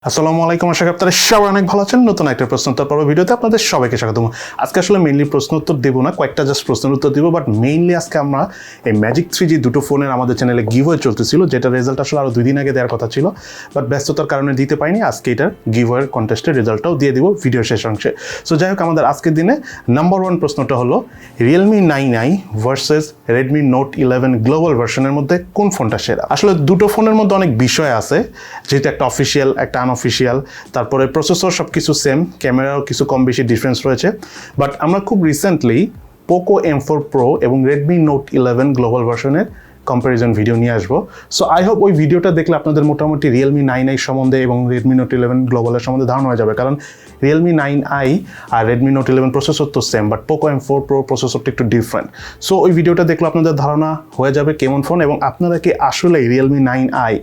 আসসালামু আলাইকুম, আশা করি আপনারা সবাই অনেক ভালো আছেন। নতুন একটা প্রশ্নোত্তর পর্ব ভিডিওতে আপনাদের সবাইকে স্বাগতম। আজকে আসলে মেইনলি প্রশ্নোত্তর দেবো না, কয়েকটা জাস্ট প্রশ্নের উত্তর দিব, বাট মেইনলি আজকে আমরা এই ম্যাজিক 3G দুটো ফোনের আমাদের চ্যানেলে গিভওয়ে চলতেছিল, যেটা রেজাল্ট আসলে আরও 2 দিন আগে দেওয়ার কথা ছিল, বাট ব্যস্ততার কারণে দিতে পারিনি। আজকে এটার গিভওয়ের কন্টেস্টের রেজাল্টটাও দিয়ে দিব ভিডিও শেষ অংশে। সো যাই হোক, আমাদের আজকের দিনে নাম্বার 1 প্রশ্নটা হলো Realme 9i versus Redmi Note 11 global ভার্সনের মধ্যে কোন ফোনটা সেরা? আসলে দুটো ফোনের মধ্যে অনেক বিষয় আছে, যেহেতু একটা অফিসিয়াল একটা আনঅফিসিয়াল, তারপরে প্রসেসর সব কিছু সেম, ক্যামেরাও কিছু কম বেশি ডিফারেন্স রয়েছে। বাট আমরা খুব রিসেন্টলি পোকো M4 Pro এবং Redmi Note 11 গ্লোবাল ভার্সনের কম্প্যারিজন ভিডিও নিয়ে আসবো। সো আই হোপ ওই ভিডিওটা দেখলে আপনাদের মোটামুটি Realme 9i সম্বন্ধে এবং Redmi Note 11 গ্লোবালের সম্বন্ধে ধারণা হয়ে যাবে, কারণ Realme 9i আর Redmi Note 11 প্রসেসর তো same, but Poco M4 Pro প্রসেসরটা একটু ডিফারেন্ট। সো ওই ভিডিওটা দেখলে আপনাদের ধারণা হয়ে যাবে কেমন ফোন, এবং আপনারা কি আসলে Realme 9i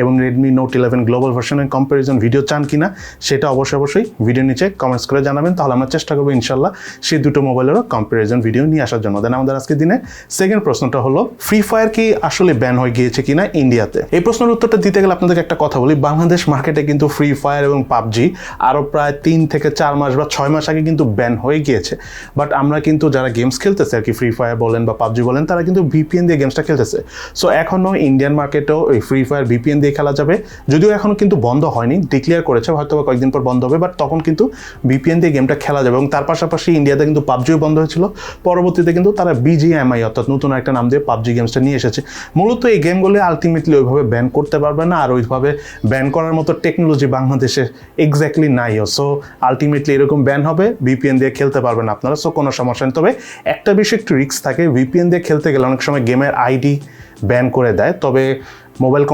এবং Redmi Note 11 গ্লোবাল ভার্সনের কম্প্যারিজন ভিডিও চান কিনা সেটা অবশ্যই ভিডিও নিচে কমেন্টস করে জানাবেন, তাহলে আমরা চেষ্টা করবো ইনশাল্লাহ সেই দুটো মোবাইলেরও কম্প্যারিজন ভিডিও নিয়ে আসার জন্য। দেন আমাদের আজকের দিনে সেকেন্ড প্রশ্নটা হলো FreeFire কি আসলে ব্যান হয়ে গিয়েছে কিনা ইন্ডিয়াতে? এই প্রশ্নের উত্তরটা দিতে গেলে আপনাদেরকে একটা কথা বলি, বাংলাদেশ মার্কেটে কিন্তু FreeFire এবং পাবজি আরও প্রায় 3 থেকে 4 মাস বা 6 মাস আগে কিন্তু ব্যান হয়ে গিয়েছে। বাট আমরা কিন্তু যারা গেমস খেলতেছে আর কি, FreeFire বলেন বা পাবজি বলেন, তারা কিন্তু VPN দিয়ে গেমসটা খেলতেছে। সো এখনও ইন্ডিয়ান মার্কেটেও এই FreeFire VPN দিয়ে খেলা যাবে, যদিও এখনও কিন্তু বন্ধ হয়নি, ডিক্লেয়ার করেছে হয়তো বা কয়েকদিন পর বন্ধ হবে, বাট তখন কিন্তু VPN দিয়ে গেমটা খেলা যাবে। এবং তার পাশাপাশি ইন্ডিয়াতে কিন্তু পাবজিও বন্ধ হয়েছিল, পরবর্তীতে কিন্তু তারা BGMI অর্থাৎ নতুন একটা নাম দিয়ে পাবজি গেমসটা নিয়ে এসেছে। মূলত এই গেমগুলো আলটিমেটলি ওইভাবে ব্যান করতে পারবে না, আর ওইভাবে ব্যান করার মতো টেকনোলজি বাংলাদেশে এক্স্যাক্টলি নাইও। সো আলটিমেটলি এরকম ব্যান হবে, VPN দিয়ে খেলতে পারবেন আপনারা, সো কোনো সমস্যা নেই। তবে একটা বিষয় একটু রিস্ক থাকে, VPN দিয়ে খেলতে গেলে অনেক সময় গেমের আইডি ব্যান করে দেয়। তবে মোবাইল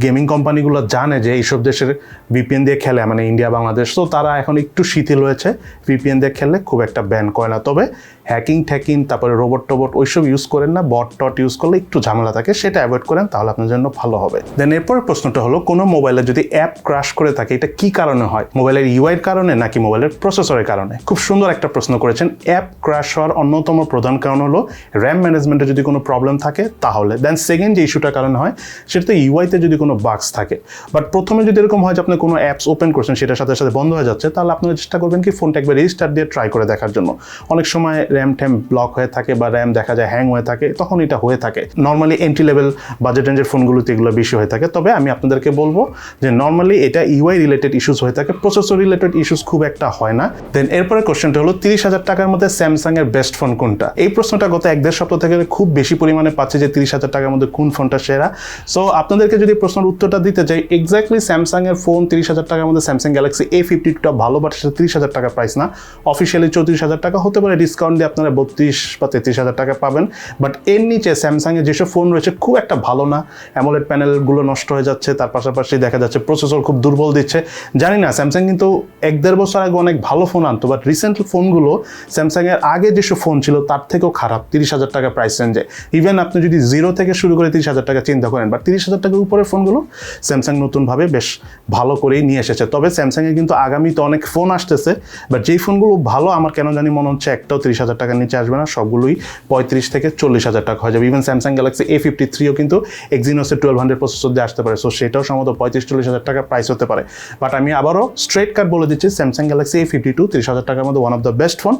গেমিং কোম্পানিগুলো জানে যে এইসব দেশের VPN দিয়ে খেলে, মানে ইন্ডিয়া বাংলাদেশ, তো তারা এখন একটু শিথিল হয়েছে, VPN দিয়ে খেললে খুব একটা ব্যান করে না। তবে হ্যাকিং তারপরে রোবট ওইসব ইউজ করেন না, বট ইউজ করলে একটু ঝামেলা থাকে, সেটা অ্যাভয়েড করেন, তাহলে আপনার জন্য ভালো হবে। দেন এরপরের প্রশ্নটা হলো, কোনো মোবাইলে যদি অ্যাপ ক্র্যাশ করে থাকে এটা কি কারণে হয়? মোবাইলের ইউআইয়ের কারণে নাকি মোবাইলের প্রসেসরের কারণে? খুব সুন্দর একটা প্রশ্ন করেছেন। অ্যাপ ক্র্যাশ হওয়ার অন্যতম প্রধান কারণ হলো র্যাম ম্যানেজমেন্টে যদি কোনো প্রবলেম থাকে তাহলে। দেন সেকেন্ড যে ইস্যুটার কারণে হয় সেটাতে ইউআইতে যদি কোনো বাগস থাকে। বাট প্রথমে যদি এরকম হয় যে আপনি কোনো অ্যাপস ওপেন করছেন, সেটার সাথে সাথে বন্ধ হয়ে যাচ্ছে, তাহলে আপনারা চেষ্টা করবেন কি ফোনটা একবার রেজিস্টার্ট দিয়ে ট্রাই করে দেখার জন্য। অনেক সময় র্যাম ব্লক হয়ে থাকে বা র্যাম দেখা যায় হ্যাং হয়ে থাকে, তখন এটা হয়ে থাকে। নর্মালি এন্ট্রি লেভেল বাজেট রেঞ্জের ফোনগুলোতে এগুলো বেশি হয়ে থাকে। তবে আমি আপনাদেরকে বলবো যে নর্মালি এটা ইউআই রিলেটেড ইস্যুস হয়ে থাকে, প্রসেসর রিলেটেড ইস্যুস খুব একটা হয় না। দেন এরপরে কোশ্চেনটা হলো 30,000 টাকার মধ্যে স্যামসাং এর বেস্ট ফোন কোনটা? এই প্রশ্নটা গত 1-1.5 সপ্তাহ থেকে খুব বেশি পরিমাণে পাচ্ছি যে 30,000 টাকার মধ্যে কোন ফোনটা সেরা। সো আপনাদেরকে যদি প্রশ্নের উত্তরটা দিতে চাই, এক্স্যাক্টলি স্যামসাং এর ফোন 30,000 টাকার মধ্যে স্যামসাং গ্যালাক্সি A52 ভালো, বাট সেটা 30,000 টাকা প্রাইস না, অফিসিয়ালি 34,000 টাকা হতে পারে, ডিসকাউন্ট দিয়ে আপনারা 32 বা 33,000 টাকা পাবেন। বাট এর নিচে স্যামসাং এর যেসব ফোন রয়েছে খুব একটা ভালো না, অ্যামোলেড প্যানেলগুলো নষ্ট হয়ে যাচ্ছে, তার পাশাপাশি দেখা যাচ্ছে প্রসেসর খুব দুর্বল দিচ্ছে। জানি না, স্যামসাং কিন্তু 1-1.5 বছর আগে অনেক ভালো ফোন আনতো, বাট রিসেন্ট ফোনগুলো স্যামসাং এর আগে যেসব ফোন ছিল তার থেকেও খারাপ 30,000 টাকা প্রাইস রেঞ্জে। ইভেন আপনি যদি 0 থেকে শুরু করে 30,000 টাকা চিন্তা করেন, বাট 30,000 টাকার উপরের ফোনগুলো স্যামসাং নতুনভাবে বেশ ভালো করেই নিয়ে এসেছে। তবে স্যামসাংয়ে কিন্তু আগামীতে অনেক ফোন আসতেছে, বাট যেই ফোনগুলো ভালো আমার কেন জানি মনে হচ্ছে একটাও 30,000 টাকার নিচে আসবে না, সবগুলোই 35 থেকে 40,000 টাকা হয়ে যাবে। ইভেন স্যামসাং গ্যালাক্সি A53ও কিন্তু এক্সিনোসের 1200 প্রসেসর দিয়ে আসতে পারে, সো সেটাও সম্ভবত 35-40,000 টাকা প্রাইস হতে পারে। বাট আমি আবারও স্ট্রেট কাট বলে দিচ্ছি, স্যামসাং গ্যালাক্সি A52 30,000 টাকার মধ্যে one of the best phone,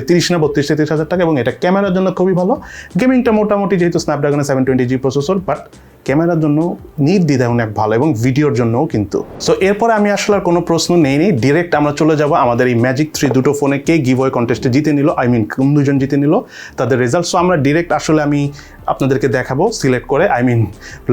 30 না 32-33,000 টাকা, এবং এটা ক্যামেরার জন্য খুবই ভালো। গেমিংটা মোটামুটি যেহেতু স্ন্যাপড্রাগনের 720G প্রসেসর, বাট ক্যামেরার জন্য নির্দ্বিধায় অনেক ভালো, এবং ভিডিওর জন্যও কিন্তু। সো এরপরে আমি আসলে আর কোনো প্রশ্ন নেইনি, ডিরেক্ট আমরা চলে যাব আমাদের এই ম্যাজিক 3 দুটো ফোনে কে গিভওয়ে কন্টেস্টে জিতে নিল, কোন দুজন জিতে নিল তাদের রেজাল্ট। সো আমরা ডিরেক্ট আসলে আমি আপনাদেরকে দেখাবো সিলেক্ট করে,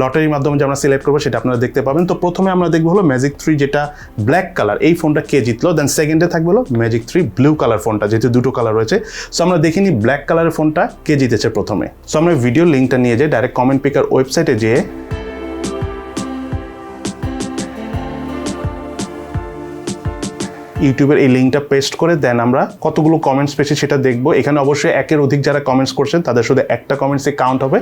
লটারির মাধ্যমে যে আমরা সিলেক্ট করবো সেটা আপনারা দেখতে পাবেন। তো প্রথমে আমরা দেখবো হলো ম্যাজিক 3 যেটা ব্ল্যাক কালার, এই ফোনটা কে জিতলো। দেন সেকেন্ডে থাকবে হলো ম্যাজিক 3 ব্লু কালার ফোনটা, যেহেতু দুটো কালার রয়েছে। সো আমরা দেখিনি ব্ল্যাক কালারের ফোনটা কে জিতেছে প্রথমে। সো আমরা ভিডিও লিঙ্কটা নিয়ে যাই ডাইরেক্ট কমেন্ট পিকার ওয়েবসাইটে যেয়ে ইউটিউবের এই লিঙ্কটা পেস্ট করে দেন আমরা কতগুলো কমেন্টস পেয়েছি সেটা দেখবো। এখানে অবশ্যই 1-এর অধিক যারা কমেন্টস করছেন তাদের শুধু একটা কমেন্টসে কাউন্ট হবে।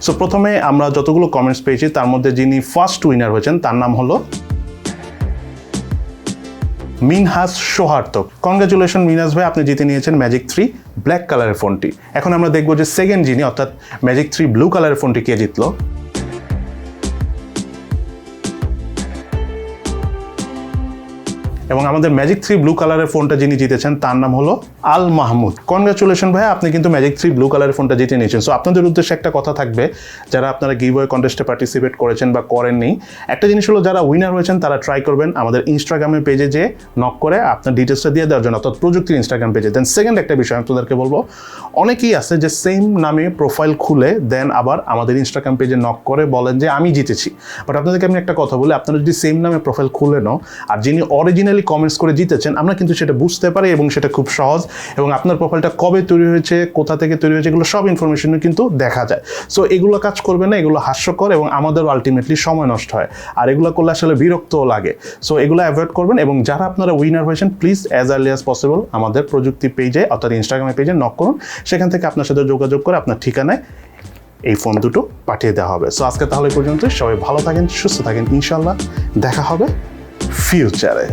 সো প্রথমে আমরা যতগুলো কমেন্টস পেয়েছি তার মধ্যে যিনি ফার্স্ট উইনার হয়েছেন তার নাম হলো মিনহাস সোহার্তক। কনগ্রাচুলেশন মিনহাস ভাই, আপনি জিতে নিয়েছেন ম্যাজিক 3 ব্ল্যাক কালারের ফোনটি। এখন আমরা দেখবো যে সেকেন্ড যিনি অর্থাৎ ম্যাজিক 3 ব্লু কালারের ফোনটি কে জিতলো। এবং আমাদের ম্যাজিক 3 ব্লু কালারের ফোনটা যিনি জিতেছেন তার নাম হলো আল মাহমুদ। কনগ্রাচুলেশন ভাই, আপনি কিন্তু ম্যাজিক 3 ব্লু কালারের ফোনটা জিতে নিয়েছেন। সো আপনাদের উদ্দেশ্যে একটা কথা থাকবে, যারা আপনারা গিভওয়ে কন্টেস্টে পার্টিসিপেট করেছেন বা করেননি, একটা জিনিস হলো যারা উইনার হয়েছেন তারা ট্রাই করবেন আমাদের ইনস্টাগ্রামের পেজে যে নক করে আপনার ডিটেলসটা দিয়ে দেওয়ার জন্য, অর্থাৎ প্রযুক্তির ইনস্টাগ্রাম পেজে। দেন সেকেন্ড একটা বিষয় আপনাদেরকে বলবো, অনেকেই আছে যে সেম নামে প্রোফাইল খুলে দেন আবার আমাদের ইনস্টাগ্রাম পেজে নক করে বলেন যে আমি জিতেছি। বাট আপনাদেরকে আমি একটা কথা বলি, আপনারা যদি সেম নামে প্রোফাইল খুলে নাও আর যিনি অরিজিনালি কমেন্টস করে জিতেছেন, আমরা কিন্তু সেটা বুঝতে পারি এবং সেটা খুব সহজ, এবং আপনার প্রোফাইলটা কবে তৈরি হয়েছে, কোথা থেকে তৈরি হয়েছে, এগুলো সব ইনফরমেশন কিন্তু দেখা যায়। সো এগুলো কাজ করবে না, এগুলো হাস্যকর এবং আমাদেরও আলটিমেটলি সময় নষ্ট হয়, আর এগুলো করলে আসলে বিরক্তও লাগে। সো এগুলো অ্যাভয়েড করবেন, এবং যারা আপনারা উইনার হয়েছেন please as early as possible আমাদের প্রযুক্তি পেজে অর্থাৎ ইনস্টাগ্রামের পেজে নক করুন, সেখান থেকে আপনার সাথে যোগাযোগ করে আপনার ঠিকানায় এই ফোন দুটো পাঠিয়ে দেওয়া হবে। সো আজকে তাহলে পর্যন্ত, সবাই ভালো থাকেন, সুস্থ থাকেন, ইনশাল্লাহ দেখা হবে ফিউচারে।